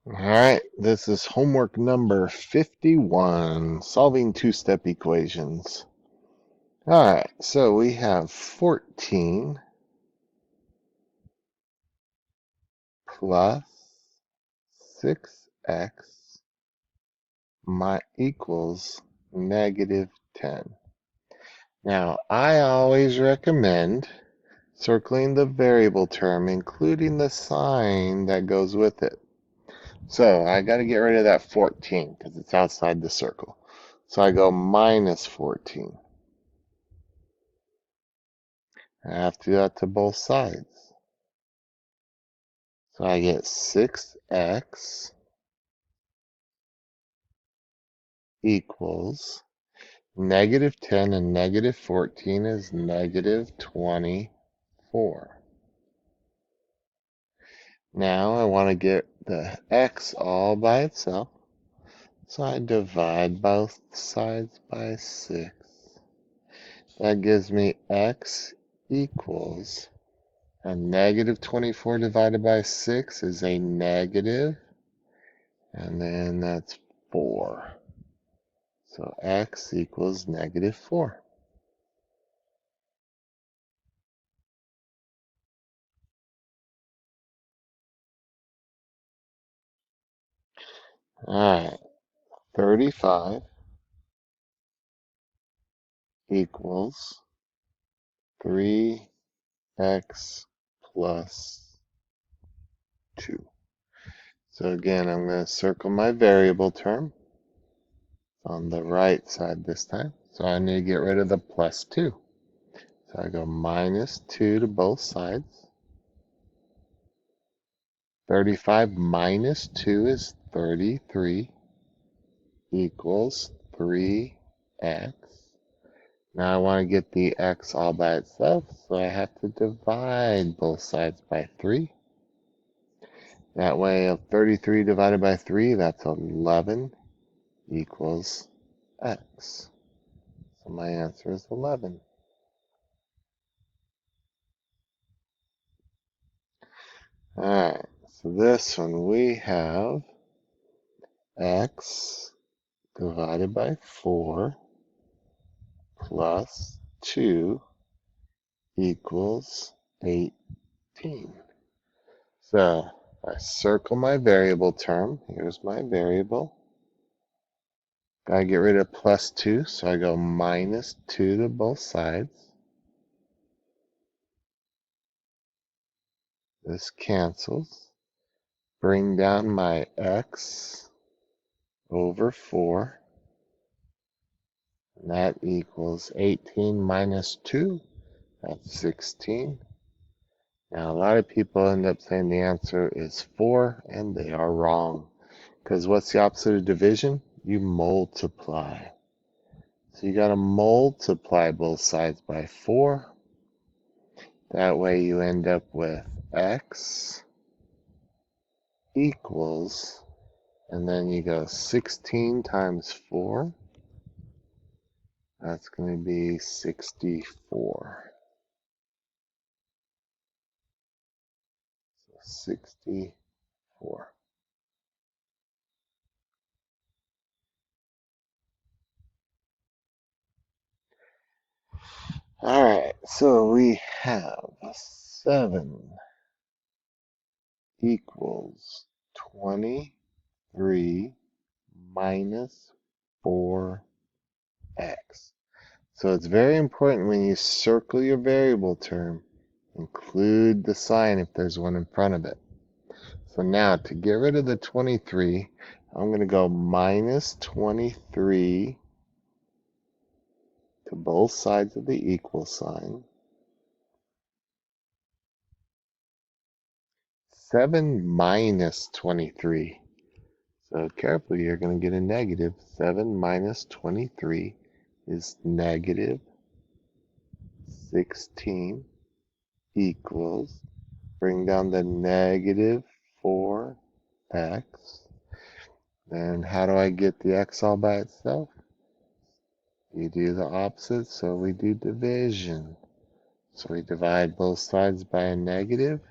All right, this is homework number 51, solving two-step equations. All right, so we have 14 plus 6x equals negative 10. Now, I always recommend circling the variable term, including the sign that goes with it. So I got to get rid of that 14 because it's outside the circle. So I go minus 14. I have to do that to both sides. So I get 6x equals negative 10 and negative 14 is negative 24. Now I want to get the x all by itself. So I divide both sides by 6. That gives me x equals a negative 24 divided by 6 is a negative, and then that's 4. So x equals negative 4. All right, 35 equals 3x plus 2. So again, I'm going to circle my variable term on the right side this time. So I need to get rid of the plus 2. So I go minus 2 to both sides. 35 minus 2 is 33 equals 3x. Now I want to get the x all by itself, so I have to divide both sides by 3. That way, 33 divided by 3, that's 11 equals x. So my answer is 11. Alright, so this one we have x divided by 4 plus 2 equals 18. So I circle my variable term. Here's my variable. Gotta get rid of plus 2, so I go minus 2 to both sides. This cancels. Bring down my x over 4. And that equals 18 minus 2. That's 16. Now, a lot of people end up saying the answer is 4, and they are wrong. Because what's the opposite of division? You multiply. So you got to multiply both sides by 4. That way you end up with x equals, and then you go 16 times 4. That's going to be 64. So 64. All right, so we have 7 equals 23 minus 4x. So it's very important when you circle your variable term, include the sign if there's one in front of it. So now to get rid of the 23, I'm going to go minus 23 to both sides of the equal sign. 7 minus 23. So carefully, you're going to get a negative. 7 minus 23 is negative 16 equals, bring down the negative 4x. Then how do I get the x all by itself? You do the opposite, so we do division. So we divide both sides by a negative.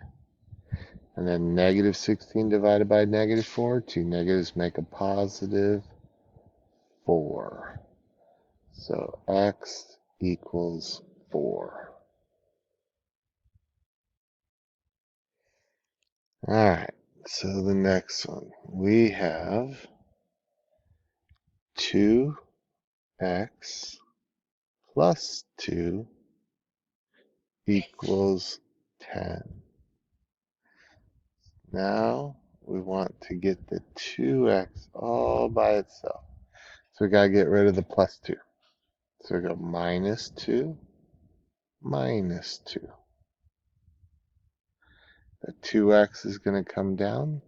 And then negative 16 divided by negative 4. Two negatives make a positive 4. So x equals 4. All right, so the next one, we have 2x plus 2 equals 10. Now we want to get the 2x all by itself. So we got to get rid of the plus 2. So we go minus 2, minus 2. The 2x is going to come down.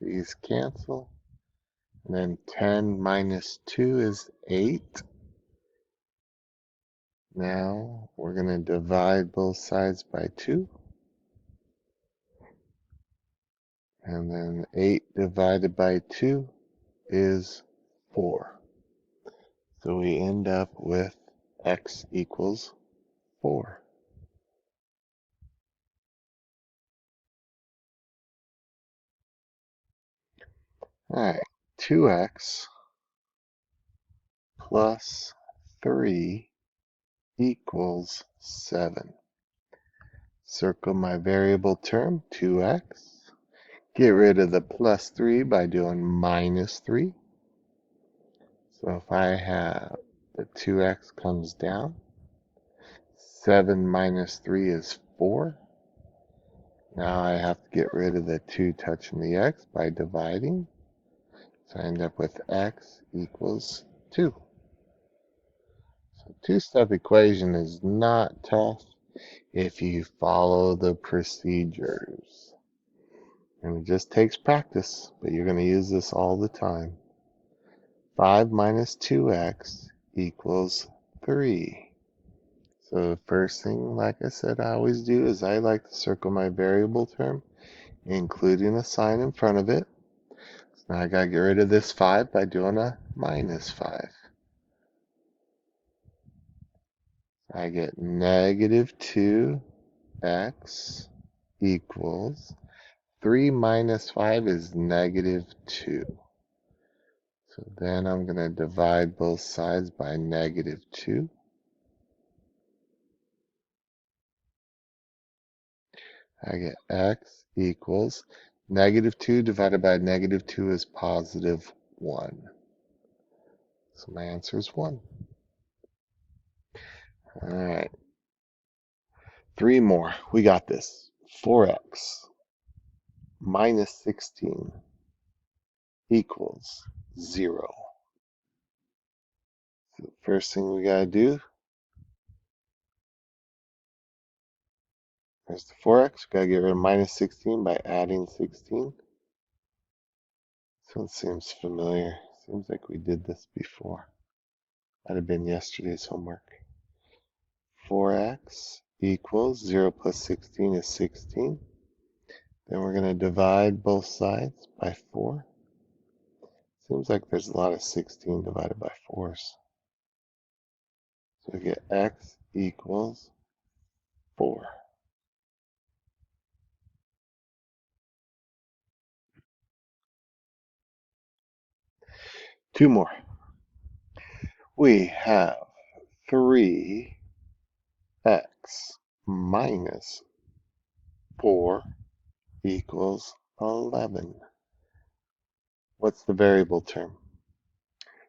These cancel. And then 10 minus 2 is 8. Now we're going to divide both sides by 2. And then 8 divided by 2 is 4. So we end up with x equals 4. All right, 2x plus 3 equals 7. Circle my variable term, 2x. Get rid of the plus 3 by doing minus 3. So if I have the 2x comes down, 7 minus 3 is 4. Now I have to get rid of the 2 touching the x by dividing. So I end up with x equals 2. So two-step equation is not tough if you follow the procedures. And it just takes practice, but you're going to use this all the time. 5 minus 2x equals 3. So the first thing, like I said, I always do is I like to circle my variable term, including a sign in front of it. So now I got to get rid of this 5 by doing a minus 5. I get negative 2x equals 3 minus 5 is negative 2. So then I'm going to divide both sides by negative 2. I get x equals negative 2 divided by negative 2 is positive 1. So my answer is 1. All right. 3 more. We got this. 4x minus 16 equals 0. So the first thing we got to do is the 4x. We got to get rid of minus 16 by adding 16. This one seems familiar. Seems like we did this before. Might have been yesterday's homework. 4x equals 0 plus 16 is 16. Then we're going to divide both sides by 4. Seems like there's a lot of 16 divided by 4s. So we get x equals 4. Two more. We have 3x minus 4 equals 11. What's the variable term?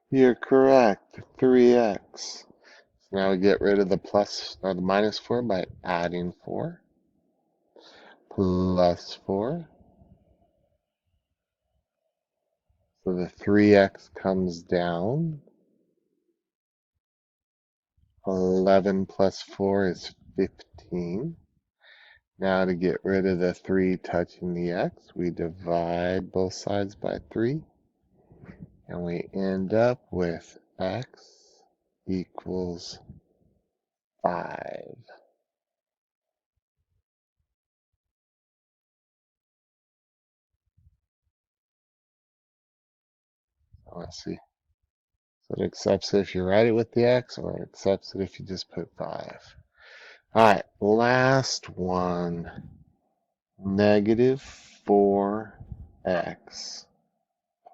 You're correct, 3x. So now we get rid of the plus or the minus 4 by adding 4. Plus 4. So the 3x comes down. 11 plus 4 is 15. Now to get rid of the 3 touching the x, we divide both sides by 3. And we end up with x equals 5. Let's see. So it accepts it if you write it with the x, or it accepts it if you just put 5. All right, last one. Negative 4x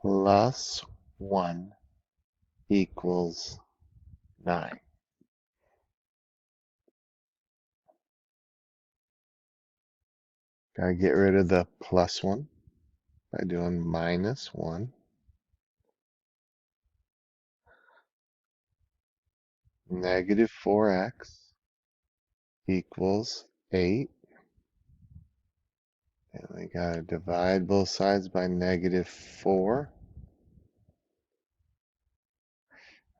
plus 1 equals 9. Gotta get rid of the plus 1 by doing minus 1. Negative 4x equals 8. And we gotta divide both sides by negative 4.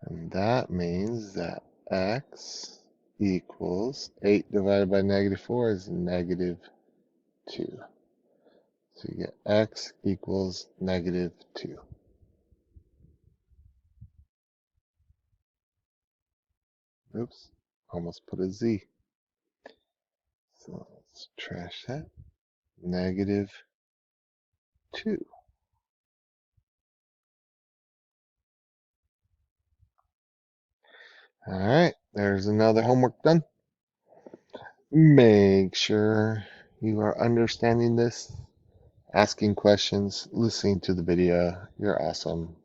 And that means that x equals 8 divided by negative 4 is negative 2. So you get x equals negative 2. Oops, almost put a z. So let's trash that. Negative 2. All right, there's another homework done. Make sure you are understanding this, asking questions, listening to the video. You're awesome.